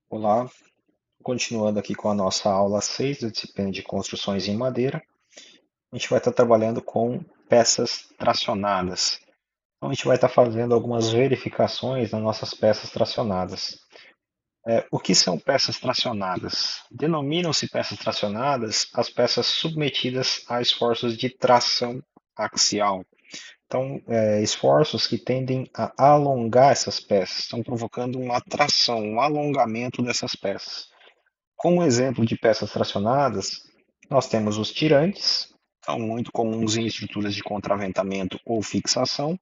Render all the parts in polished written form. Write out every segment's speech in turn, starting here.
Olá, continuando aqui com a nossa aula 6 da disciplina de construções em madeira, a gente vai estar trabalhando com peças tracionadas. Então, a gente vai estar fazendo algumas verificações nas nossas peças tracionadas. O que são peças tracionadas? Denominam-se peças tracionadas as peças submetidas a esforços de tração axial. Então, esforços que tendem a alongar essas peças, estão provocando uma tração, um alongamento dessas peças. Como exemplo de peças tracionadas, nós temos os tirantes, são muito comuns em estruturas de contraventamento ou fixação.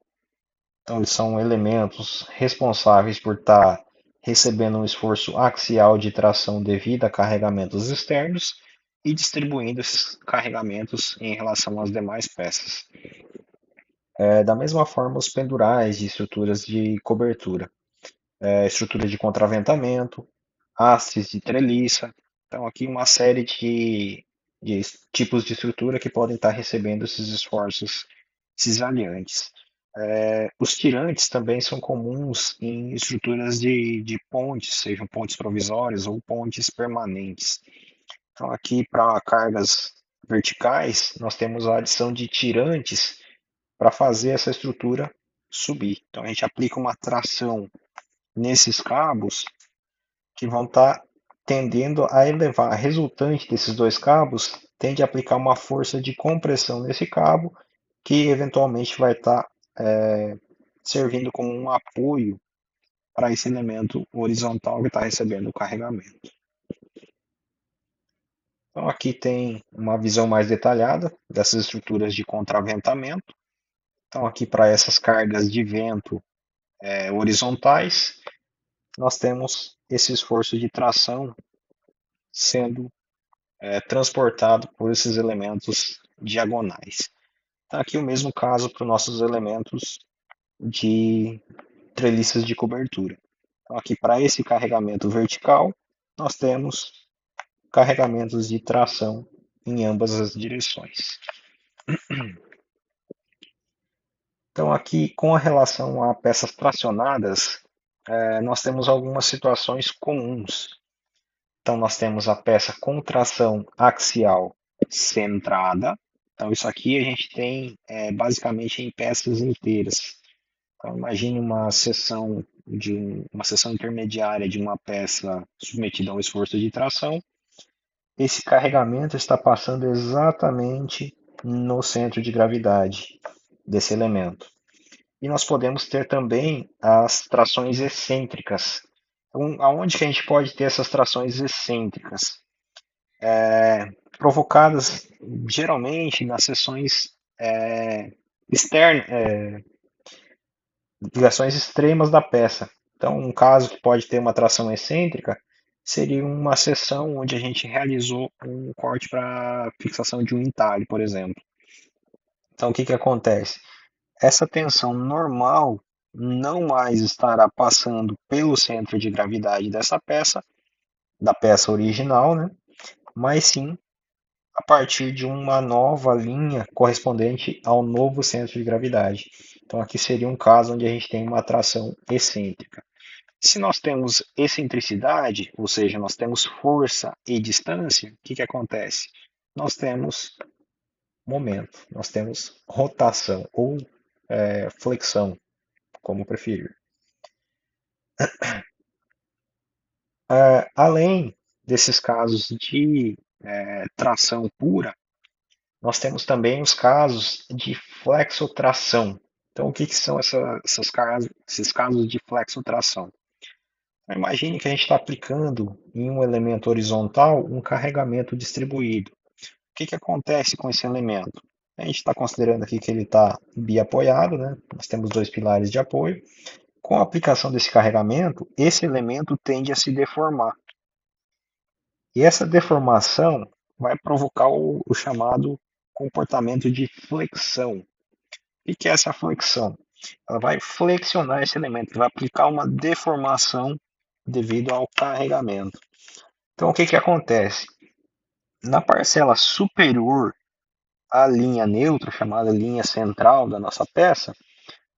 Então, eles são elementos responsáveis por estar recebendo um esforço axial de tração devido a carregamentos externos e distribuindo esses carregamentos em relação às demais peças. Da mesma forma, os pendurais de estruturas de cobertura, estrutura de contraventamento, hastes de treliça. Então, aqui uma série de tipos de estrutura que podem estar recebendo esses esforços cisalhantes. Os tirantes também são comuns em estruturas de pontes, sejam pontes provisórias ou pontes permanentes. Então, aqui para cargas verticais, nós temos a adição de tirantes para fazer essa estrutura subir. Então, a gente aplica uma tração nesses cabos que vão estar tendendo a elevar. A resultante desses dois cabos tende a aplicar uma força de compressão nesse cabo, que eventualmente vai estar servindo como um apoio para esse elemento horizontal que está recebendo o carregamento. Então aqui tem uma visão mais detalhada dessas estruturas de contraventamento. Então aqui para essas cargas de vento horizontais, nós temos esse esforço de tração sendo transportado por esses elementos diagonais. Tá aqui o mesmo caso para os nossos elementos de treliças de cobertura. Então, aqui para esse carregamento vertical, nós temos carregamentos de tração em ambas as direções. Então, aqui com a relação a peças tracionadas, nós temos algumas situações comuns. Então, nós temos a peça com tração axial centrada. Então, isso aqui a gente tem basicamente em peças inteiras. Então, imagine uma seção intermediária de uma peça submetida a um esforço de tração. Esse carregamento está passando exatamente no centro de gravidade desse elemento. E nós podemos ter também as trações excêntricas. Então, aonde que a gente pode ter essas trações excêntricas? Provocadas geralmente nas seções externas, ligações extremas da peça. Então, um caso que pode ter uma tração excêntrica seria uma seção onde a gente realizou um corte para fixação de um entalhe, por exemplo. Então, o que acontece? Essa tensão normal não mais estará passando pelo centro de gravidade dessa peça, da peça original, né? Mas sim a partir de uma nova linha correspondente ao novo centro de gravidade. Então, aqui seria um caso onde a gente tem uma atração excêntrica. Se nós temos excentricidade, ou seja, nós temos força e distância, o que acontece? Nós temos momento, nós temos rotação ou flexão, como preferir. Além desses casos de tração pura, nós temos também os casos de flexotração. Então, o que são esses casos de flexotração? Imagine que a gente está aplicando em um elemento horizontal um carregamento distribuído. O que acontece com esse elemento? A gente está considerando aqui que ele está biapoiado, né? Nós temos dois pilares de apoio. Com a aplicação desse carregamento, esse elemento tende a se deformar. E essa deformação vai provocar o chamado comportamento de flexão. O que é essa flexão? Ela vai flexionar esse elemento, vai aplicar uma deformação devido ao carregamento. Então, o que acontece? Na parcela superior à linha neutra, chamada linha central da nossa peça,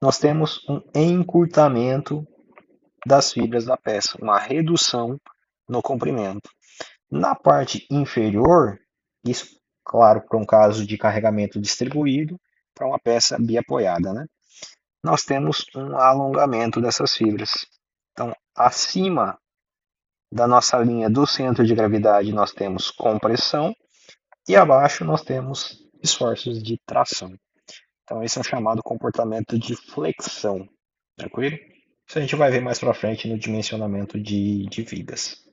nós temos um encurtamento das fibras da peça, uma redução no comprimento. Na parte inferior, isso, claro, para um caso de carregamento distribuído, para uma peça biapoiada, né? Nós temos um alongamento dessas fibras. Então, acima da nossa linha do centro de gravidade, nós temos compressão e abaixo nós temos esforços de tração. Então, esse é o chamado comportamento de flexão, tranquilo? Isso a gente vai ver mais para frente no dimensionamento de vigas.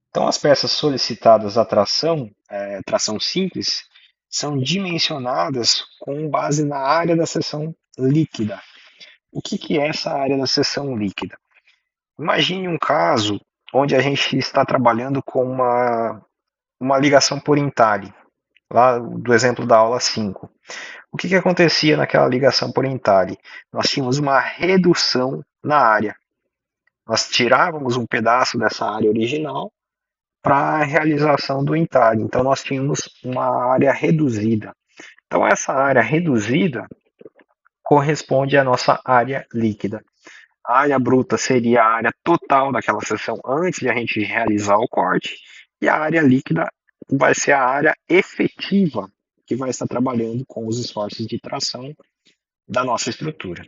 Então, as peças solicitadas à tração, tração simples, são dimensionadas com base na área da seção líquida. O que é essa área da seção líquida? Imagine um caso onde a gente está trabalhando com uma ligação por entalhe, lá do exemplo da aula 5. O que acontecia naquela ligação por entalhe? Nós tínhamos uma redução na área. Nós tirávamos um pedaço dessa área original para a realização do entalhe. Então, nós tínhamos uma área reduzida. Então, essa área reduzida corresponde à nossa área líquida. A área bruta seria a área total daquela seção antes de a gente realizar o corte, e a área líquida vai ser a área efetiva que vai estar trabalhando com os esforços de tração da nossa estrutura.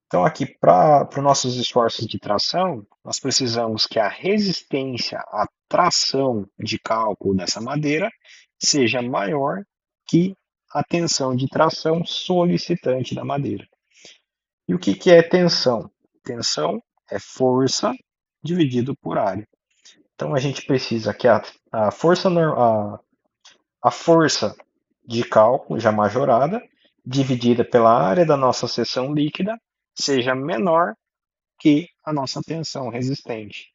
Então, aqui, para os nossos esforços de tração, nós precisamos que a resistência à tração de cálculo dessa madeira seja maior que a tensão de tração solicitante da madeira. E o que é tensão? Tensão é força dividido por área. Então, a gente precisa que a força, a força de cálculo já majorada, dividida pela área da nossa seção líquida, seja menor que a nossa tensão resistente.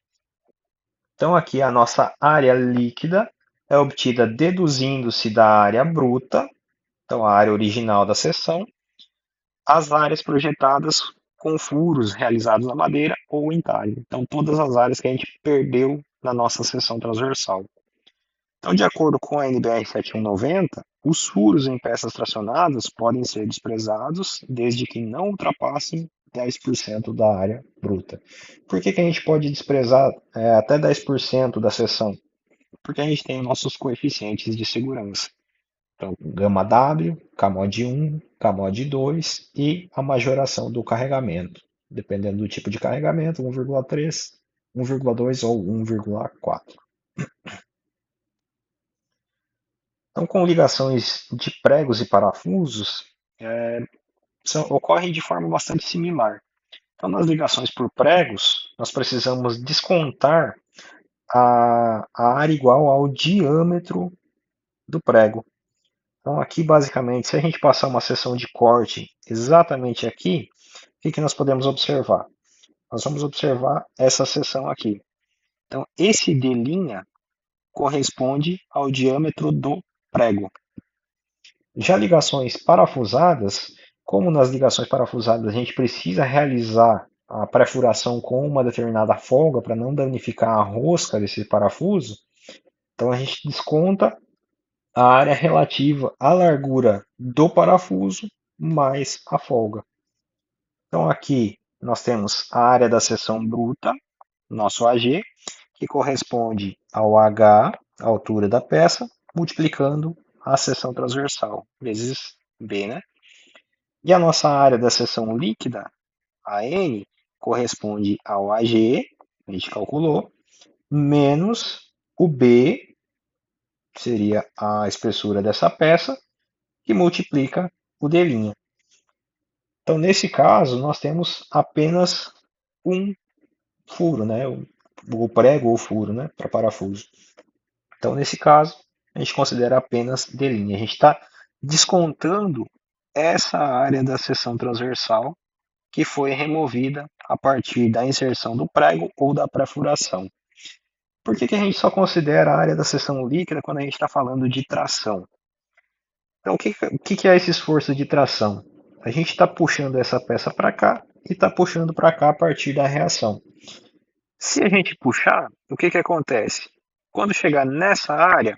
Então, aqui a nossa área líquida é obtida deduzindo-se da área bruta, então a área original da seção, as áreas projetadas com furos realizados na madeira ou entalhe. Então, todas as áreas que a gente perdeu na nossa seção transversal. Então, de acordo com a NBR 7190, os furos em peças tracionadas podem ser desprezados desde que não ultrapassem 10% da área bruta. Por que a gente pode desprezar até 10% da seção? Porque a gente tem nossos coeficientes de segurança. Então, gama W, Kmod 1, Kmod 2 e a majoração do carregamento. Dependendo do tipo de carregamento, 1,3, 1,2 ou 1,4. Então, com ligações de pregos e parafusos, ocorrem de forma bastante similar. Então, nas ligações por pregos, nós precisamos descontar a área igual ao diâmetro do prego. Então, aqui, basicamente, se a gente passar uma seção de corte exatamente aqui, o que nós podemos observar? Nós vamos observar essa seção aqui. Então, esse D' corresponde ao diâmetro do prego. Já ligações parafusadas, como nas ligações parafusadas a gente precisa realizar a perfuração com uma determinada folga para não danificar a rosca desse parafuso, então a gente desconta a área relativa à largura do parafuso mais a folga. Então aqui nós temos a área da seção bruta, nosso AG, que corresponde ao H, a altura da peça, multiplicando a seção transversal, vezes B, né? E a nossa área da seção líquida, AN, corresponde ao AG, a gente calculou, menos o B, que seria a espessura dessa peça, que multiplica o D'. Então, nesse caso, nós temos apenas um furo, né? O prego ou furo, né? Para parafuso. Então, nesse caso, a gente considera apenas D'. A gente está descontando essa área da seção transversal que foi removida a partir da inserção do prego ou da perfuração. Por que a gente só considera a área da seção líquida quando a gente está falando de tração? Então, o que é esse esforço de tração? A gente está puxando essa peça para cá e está puxando para cá a partir da reação. Se a gente puxar, o que acontece? Quando chegar nessa área,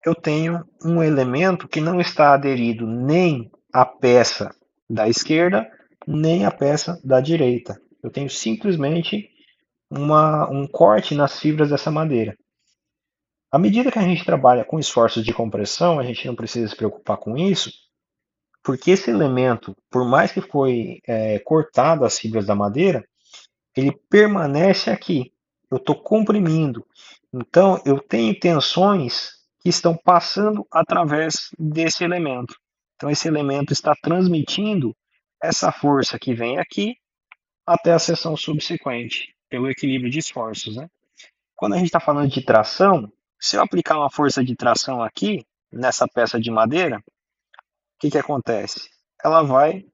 eu tenho um elemento que não está aderido nem à peça da esquerda, nem à peça da direita. Eu tenho simplesmente um corte nas fibras dessa madeira. À medida que a gente trabalha com esforços de compressão, a gente não precisa se preocupar com isso, porque esse elemento, por mais que foi cortado as fibras da madeira, ele permanece aqui. Eu estou comprimindo. Então, eu tenho tensões que estão passando através desse elemento. Então, esse elemento está transmitindo essa força que vem aqui até a seção subsequente, pelo equilíbrio de esforços, né? Quando a gente está falando de tração, se eu aplicar uma força de tração aqui, nessa peça de madeira, o que acontece? Ela vai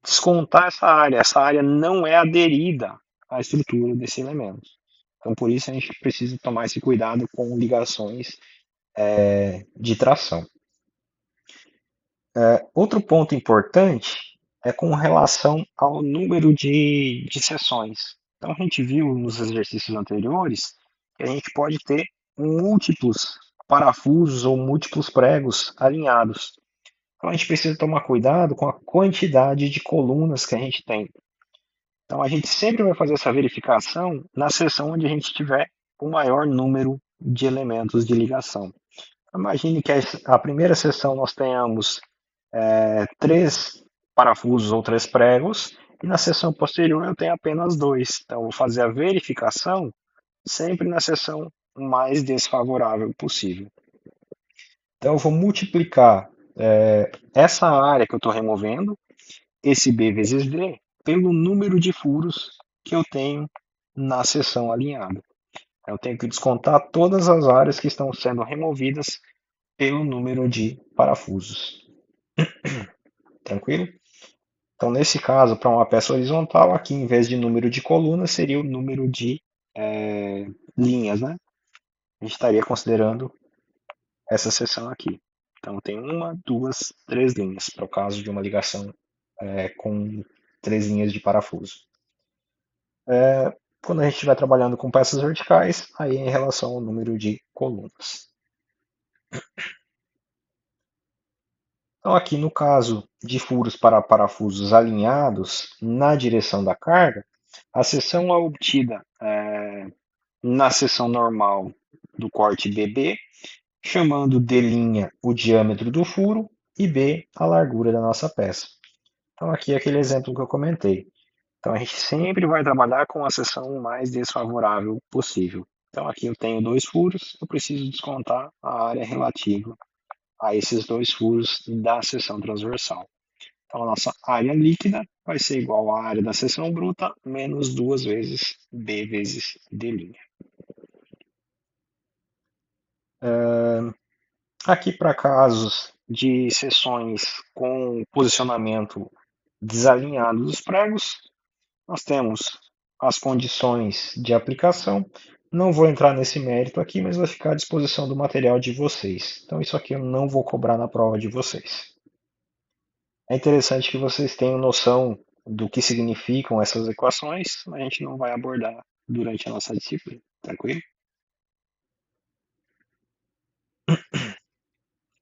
descontar essa área. Essa área não é aderida à estrutura desse elemento. Então, por isso, a gente precisa tomar esse cuidado com ligações de tração. Outro ponto importante é com relação ao número de seções. Então, a gente viu nos exercícios anteriores que a gente pode ter múltiplos parafusos ou múltiplos pregos alinhados. Então, a gente precisa tomar cuidado com a quantidade de colunas que a gente tem. Então, a gente sempre vai fazer essa verificação na seção onde a gente tiver o maior número de elementos de ligação. Imagine que a primeira seção nós tenhamos 3 parafusos ou 3 pregos, e na seção posterior eu tenho apenas 2. Então, eu vou fazer a verificação sempre na seção mais desfavorável possível. Então, eu vou multiplicar essa área que eu estou removendo, esse B vezes D, pelo número de furos que eu tenho na seção alinhada. Eu tenho que descontar todas as áreas que estão sendo removidas pelo número de parafusos. Tranquilo? Então, nesse caso, para uma peça horizontal, aqui em vez de número de colunas, seria o número de linhas, né? A gente estaria considerando essa seção aqui. Então, tem 1, 2, 3 linhas, para o caso de uma ligação com 3 linhas de parafuso. Quando a gente estiver trabalhando com peças verticais, aí é em relação ao número de colunas. Então, aqui no caso de furos para parafusos alinhados na direção da carga, a seção é obtida na seção normal do corte BB, chamando D' o diâmetro do furo e B a largura da nossa peça. Então, aqui é aquele exemplo que eu comentei. Então, a gente sempre vai trabalhar com a seção mais desfavorável possível. Então, aqui eu tenho 2 furos, eu preciso descontar a área relativa a esses 2 furos da seção transversal. Então, a nossa área líquida vai ser igual à área da seção bruta menos 2 vezes B vezes D'. Aqui para casos de seções com posicionamento desalinhado dos pregos, nós temos as condições de aplicação. Não vou entrar nesse mérito aqui, mas vai ficar à disposição do material de vocês. Então, isso aqui eu não vou cobrar na prova de vocês. É interessante que vocês tenham noção do que significam essas equações, mas a gente não vai abordar durante a nossa disciplina, tranquilo?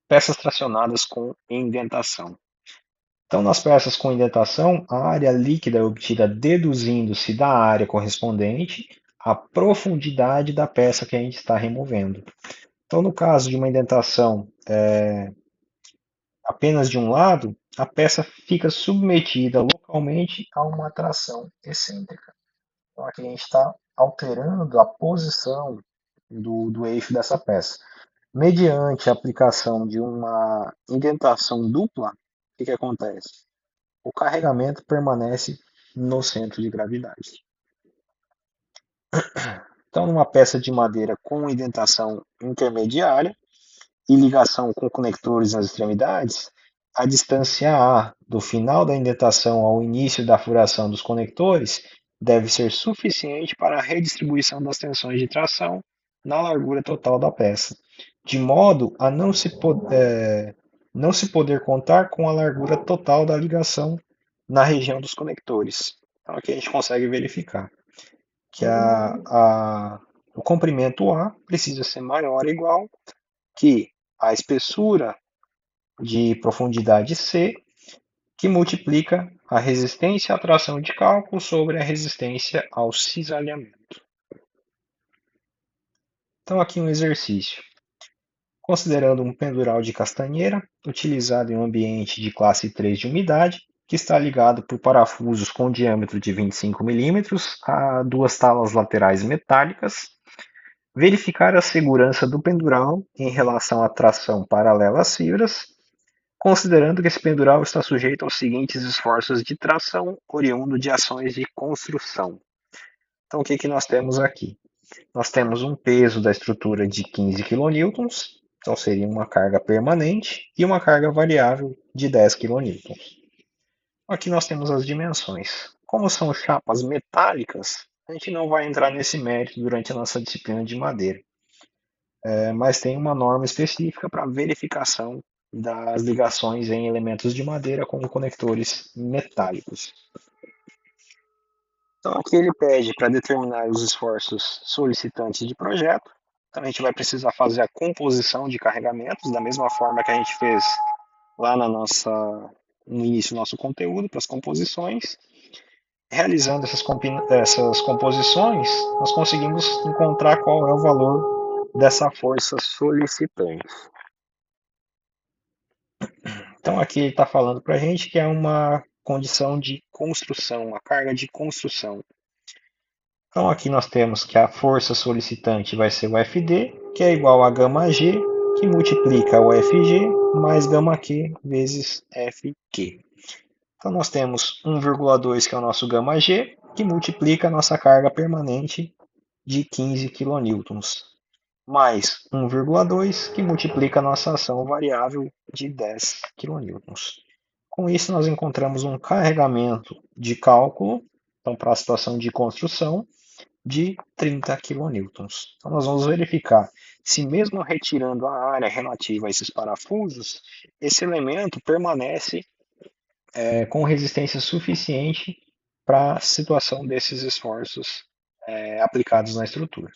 Peças tracionadas com indentação. Então, nas peças com indentação, a área líquida é obtida deduzindo-se da área correspondente à profundidade da peça que a gente está removendo. Então, no caso de uma indentação apenas de um lado, a peça fica submetida localmente a uma atração excêntrica. Então, aqui a gente está alterando a posição do eixo dessa peça. Mediante a aplicação de uma indentação dupla, o que acontece? O carregamento permanece no centro de gravidade. Então, numa peça de madeira com indentação intermediária e ligação com conectores nas extremidades, a distância A do final da indentação ao início da furação dos conectores deve ser suficiente para a redistribuição das tensões de tração na largura total da peça, de modo a não se poder contar com a largura total da ligação na região dos conectores. Então, aqui a gente consegue verificar que o comprimento A precisa ser maior ou igual que a espessura de profundidade C, que multiplica a resistência à tração de cálculo sobre a resistência ao cisalhamento. Então aqui um exercício. Considerando um pendural de castanheira, utilizado em um ambiente de classe 3 de umidade, que está ligado por parafusos com diâmetro de 25 milímetros a duas talas laterais metálicas, verificar a segurança do pendural em relação à tração paralela às fibras, considerando que esse pendural está sujeito aos seguintes esforços de tração oriundo de ações de construção. Então, o que nós temos aqui? Nós temos um peso da estrutura de 15 kN, então seria uma carga permanente, e uma carga variável de 10 kN. Aqui nós temos as dimensões. Como são chapas metálicas, a gente não vai entrar nesse mérito durante a nossa disciplina de madeira. Mas tem uma norma específica para verificação das ligações em elementos de madeira com conectores metálicos. Então aqui ele pede para determinar os esforços solicitantes de projeto. Então a gente vai precisar fazer a composição de carregamentos, da mesma forma que a gente fez lá no início do nosso conteúdo, para as composições. Realizando essas composições, nós conseguimos encontrar qual é o valor dessa força solicitante. Então aqui ele está falando para a gente que é uma condição de construção, a carga de construção. Então aqui nós temos que a força solicitante vai ser o FD, que é igual a γg, que multiplica o FG mais γq vezes Fq. Então nós temos 1,2, que é o nosso γg, que multiplica a nossa carga permanente de 15 kN, mais 1,2, que multiplica a nossa ação variável de 10 kN. Com isso, nós encontramos um carregamento de cálculo, então para a situação de construção, de 30 kN. Então nós vamos verificar se mesmo retirando a área relativa a esses parafusos, esse elemento permanece com resistência suficiente para a situação desses esforços aplicados na estrutura.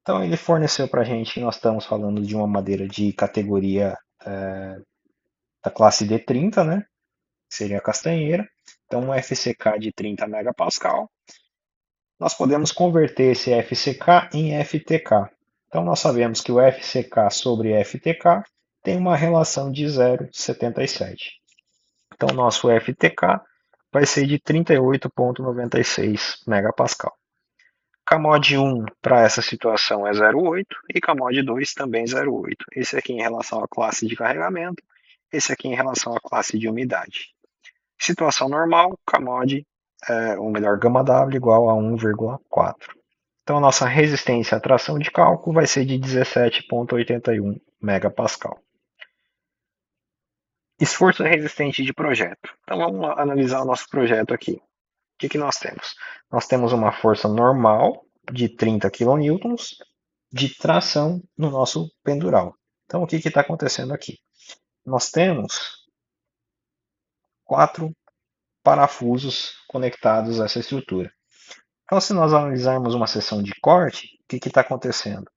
Então ele forneceu para a gente que nós estamos falando de uma madeira de categoria da classe D30, né? Seria a castanheira. Então um FCK de 30 megapascal. Nós podemos converter esse FCK em FTK. Então nós sabemos que o FCK sobre FTK tem uma relação de 0,77. Então nosso FTK vai ser de 38,96 megapascal. Camod 1 para essa situação é 0,8 e Camod 2 também 0,8. Esse aqui em relação à classe de carregamento, esse aqui em relação à classe de umidade. Situação normal, Camod, ou melhor, gama W igual a 1,4. Então a nossa resistência à tração de cálculo vai ser de 17,81 megapascal. Esforço resistente de projeto. Então vamos analisar o nosso projeto aqui. O que nós temos? Nós temos uma força normal de 30 kN de tração no nosso pendural. Então, o que está acontecendo aqui? Nós temos 4 parafusos conectados a essa estrutura. Então, se nós analisarmos uma seção de corte, o que está acontecendo?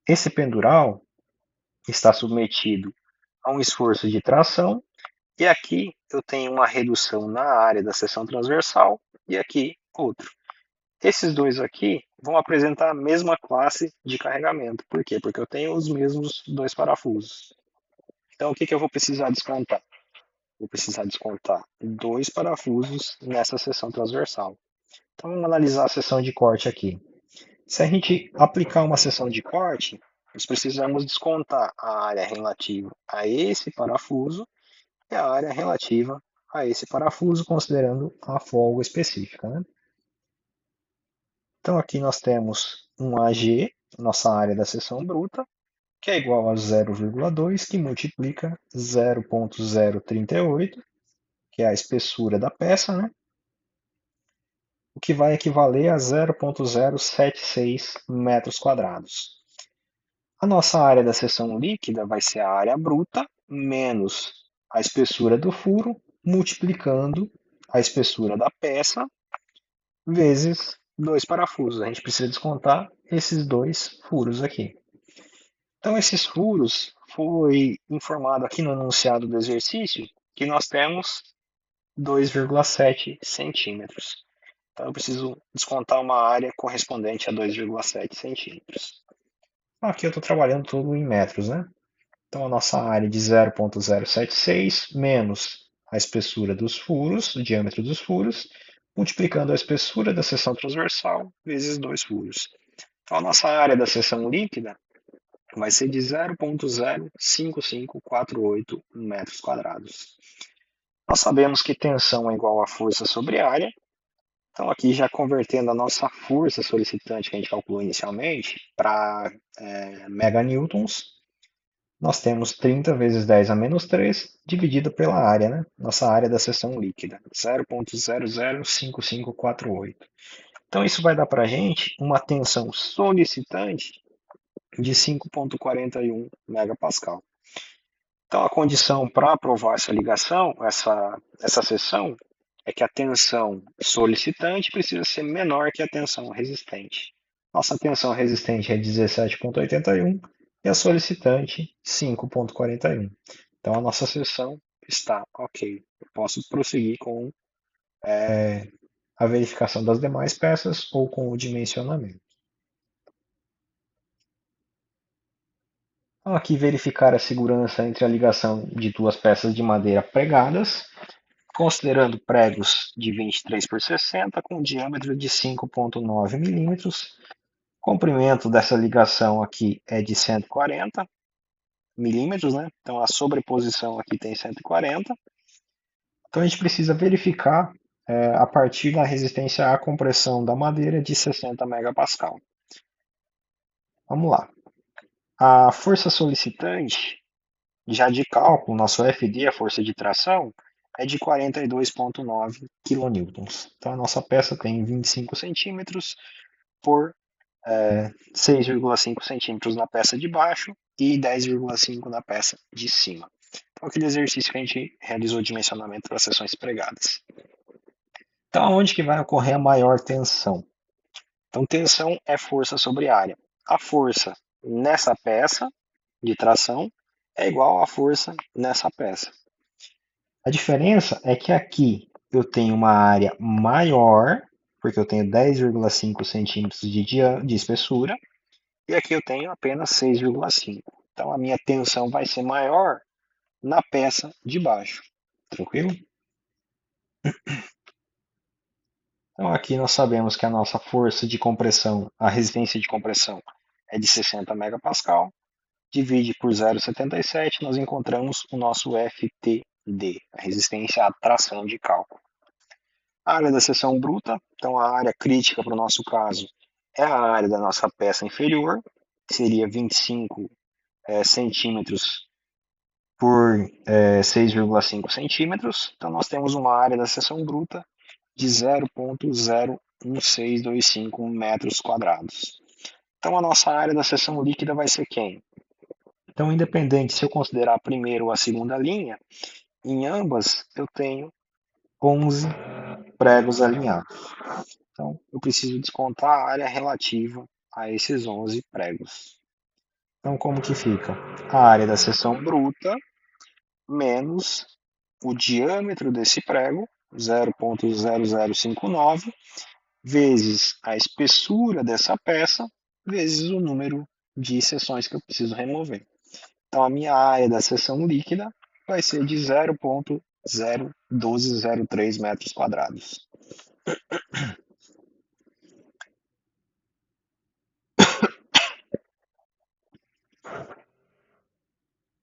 Esse pendural está submetido a um esforço de tração, e aqui eu tenho uma redução na área da seção transversal, e aqui outro. Esses dois aqui vão apresentar a mesma classe de carregamento. Por quê? Porque eu tenho os mesmos dois parafusos. Então, o que eu vou precisar descontar? Vou precisar descontar 2 parafusos nessa seção transversal. Então, vamos analisar a seção de corte aqui. Se a gente aplicar uma seção de corte, nós precisamos descontar a área relativa a esse parafuso e a área relativa a esse parafuso, considerando a folga específica, né? Então aqui nós temos um AG, nossa área da seção bruta, que é igual a 0,2, que multiplica 0,038, que é a espessura da peça, né? O que vai equivaler a 0,076 metros quadrados. A nossa área da seção líquida vai ser a área bruta menos a espessura do furo, multiplicando a espessura da peça vezes 2 parafusos. A gente precisa descontar esses 2 furos aqui. Então, esses furos foi informado aqui no enunciado do exercício que nós temos 2,7 centímetros. Então eu preciso descontar uma área correspondente a 2,7 centímetros. Então, aqui eu estou trabalhando tudo em metros, né? Então a nossa área de 0,076 menos a espessura dos furos, o diâmetro dos furos, multiplicando a espessura da seção transversal vezes 2 furos. Então a nossa área da seção líquida vai ser de 0,05548 metros quadrados. Nós sabemos que tensão é igual a força sobre área. Então, aqui já convertendo a nossa força solicitante que a gente calculou inicialmente para meganewtons, nós temos 30 vezes 10 a menos 3 dividido pela área, né? Nossa área da seção líquida, 0,005548. Então, isso vai dar para a gente uma tensão solicitante de 5,41 megapascal. Então, a condição para aprovar essa ligação, essa seção, é que a tensão solicitante precisa ser menor que a tensão resistente. Nossa tensão resistente é 17,81 e a solicitante 5,41. Então, a nossa seção está ok. Eu posso prosseguir com a verificação das demais peças ou com o dimensionamento. Então, aqui verificar a segurança entre a ligação de duas peças de madeira pregadas, considerando pregos de 23 por 60 com diâmetro de 5,9 milímetros. O comprimento dessa ligação aqui é de 140 milímetros, né? Então a sobreposição aqui tem 140. Então a gente precisa verificar a partir da resistência à compressão da madeira de 60 megapascal. Vamos lá. A força solicitante, já de cálculo, nosso FD, a força de tração, é de 42,9 kN. Então a nossa peça tem 25 centímetros por 6,5 centímetros na peça de baixo e 10,5 na peça de cima. Então aquele exercício que a gente realizou de dimensionamento para seções pregadas. Então onde que vai ocorrer a maior tensão? Então tensão é força sobre área. A força nessa peça de tração é igual à força nessa peça. A diferença é que aqui eu tenho uma área maior, porque eu tenho 10,5 centímetros de espessura, e aqui eu tenho apenas 6,5. Então a minha tensão vai ser maior na peça de baixo. Tranquilo? Então aqui nós sabemos que a nossa força de compressão, a resistência de compressão é de 60 megapascal. Divide por 0,77, nós encontramos o nosso FTD, a resistência à tração de cálculo. A área da seção bruta, então a área crítica para o nosso caso é a área da nossa peça inferior, que seria 25 centímetros por 6,5 centímetros. Então nós temos uma área da seção bruta de 0,01625 metros quadrados. Então a nossa área da seção líquida vai ser quem? Então, independente se eu considerar a primeira ou a segunda linha, em ambas eu tenho 11 pregos alinhados. Então, eu preciso descontar a área relativa a esses 11 pregos. Então, como que fica? A área da seção bruta menos o diâmetro desse prego, 0,0059, vezes a espessura dessa peça, vezes o número de seções que eu preciso remover. Então, a minha área da seção líquida vai ser de 0,01203 metros quadrados.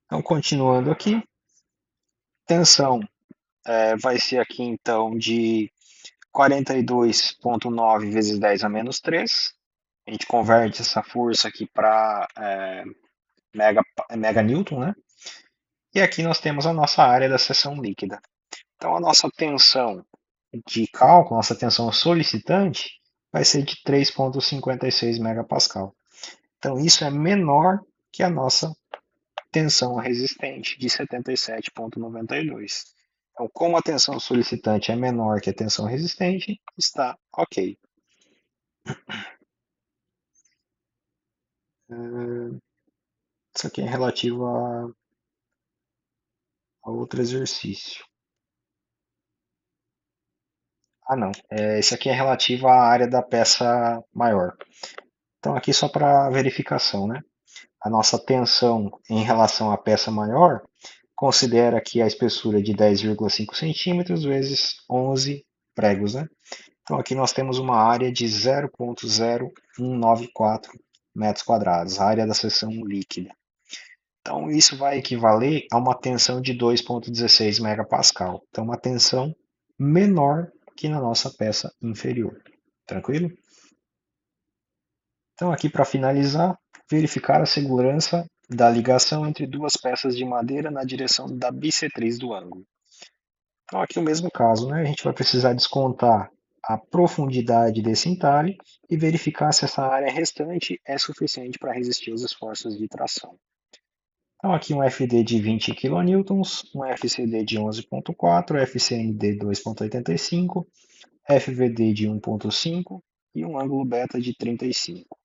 Então, continuando aqui, tensão vai ser aqui então de 42,9 vezes 10 a menos 3. A gente converte essa força aqui para mega newton, né? E aqui nós temos a nossa área da seção líquida. Então, a nossa tensão de cálculo, nossa tensão solicitante, vai ser de 3,56 megapascal. Então, isso é menor que a nossa tensão resistente de 77,92. Então, como a tensão solicitante é menor que a tensão resistente, está ok. Isso aqui é relativo a outro exercício. Ah, não. Esse aqui é relativo à área da peça maior. Então, aqui só para verificação, né? A nossa tensão em relação à peça maior considera aqui a espessura de 10,5 centímetros vezes 11 pregos, né? Então, aqui nós temos uma área de 0,0194 metros quadrados, a área da seção líquida. Então, isso vai equivaler a uma tensão de 2,16 megapascal. Então, uma tensão menor que na nossa peça inferior. Tranquilo? Então, aqui para finalizar, verificar a segurança da ligação entre duas peças de madeira na direção da bissetriz do ângulo. Então, aqui o mesmo caso, né? A gente vai precisar descontar a profundidade desse entalhe e verificar se essa área restante é suficiente para resistir aos esforços de tração. Então, aqui um FD de 20 kN, um FCD de 11,4, FCND 2,85, FVD de 1,5 e um ângulo beta de 35.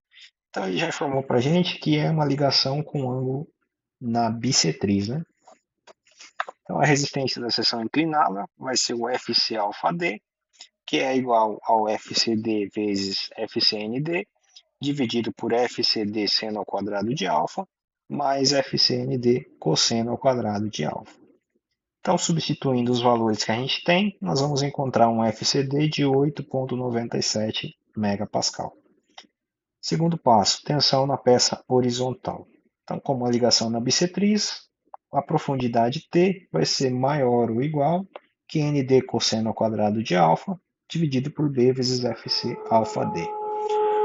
Então, ele já informou para a gente que é uma ligação com ângulo na bissetriz, né? Então, a resistência da seção inclinada vai ser o FC alfa D, que é igual ao FCD vezes FCND, dividido por FCD seno ao quadrado de alfa, mais FCND cosseno ao quadrado de alfa. Então, substituindo os valores que a gente tem, nós vamos encontrar um FCD de 8,97 megapascal. Segundo passo, tensão na peça horizontal. Então, como a ligação na bissetriz, a profundidade T vai ser maior ou igual que ND cosseno ao quadrado de alfa, dividido por B vezes FC alfa D.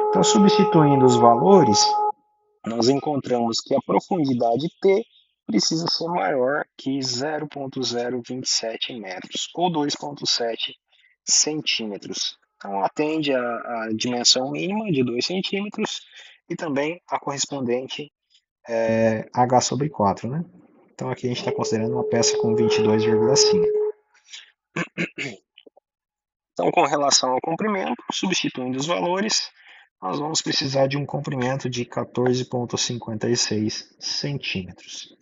Então, substituindo os valores, nós encontramos que a profundidade T precisa ser maior que 0,027 metros, ou 2,7 centímetros. Então, atende a dimensão mínima de 2 centímetros e também a correspondente H sobre 4, né? Então, aqui a gente está considerando uma peça com 22,5. Então, com relação ao comprimento, substituindo os valores, nós vamos precisar de um comprimento de 14,56 centímetros.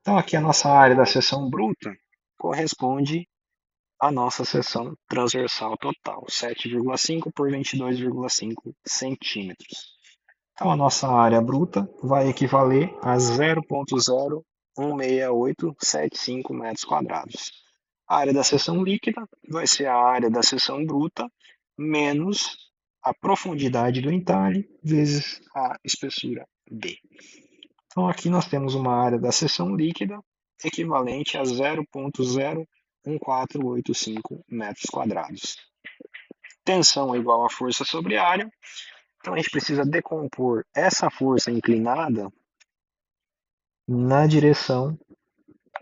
Então, aqui a nossa área da seção bruta corresponde à nossa seção transversal total, 7,5 por 22,5 centímetros. Então, a nossa área bruta vai equivaler a 0,016875 metros quadrados. A área da seção líquida vai ser a área da seção bruta menos a profundidade do entalhe vezes a espessura B. Então, aqui nós temos uma área da seção líquida equivalente a 0,01485 metros quadrados. Tensão é igual a força sobre área. Então, a gente precisa decompor essa força inclinada na direção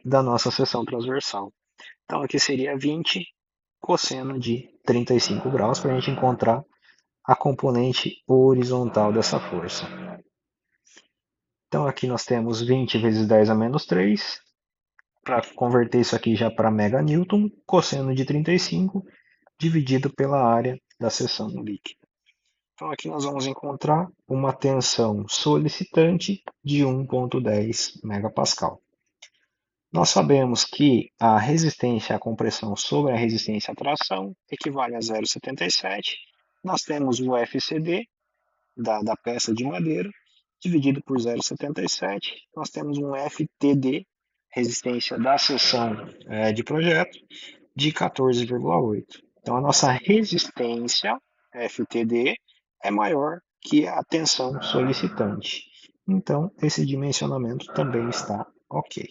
da nossa seção transversal. Então, aqui seria 20 cosseno de 35 graus para a gente encontrar a componente horizontal dessa força. Então, aqui nós temos 20 vezes 10 a menos 3. Para converter isso aqui já para meganewton, cosseno de 35 dividido pela área da seção líquida. Então, aqui nós vamos encontrar uma tensão solicitante de 1,10 megapascal. Nós sabemos que a resistência à compressão sobre a resistência à tração equivale a 0,77. Nós temos o FCD da peça de madeira dividido por 0,77. Nós temos um FTD, resistência da seção de projeto, de 14,8. Então, a nossa resistência, FTD, é maior que a tensão solicitante. Então, esse dimensionamento também está ok.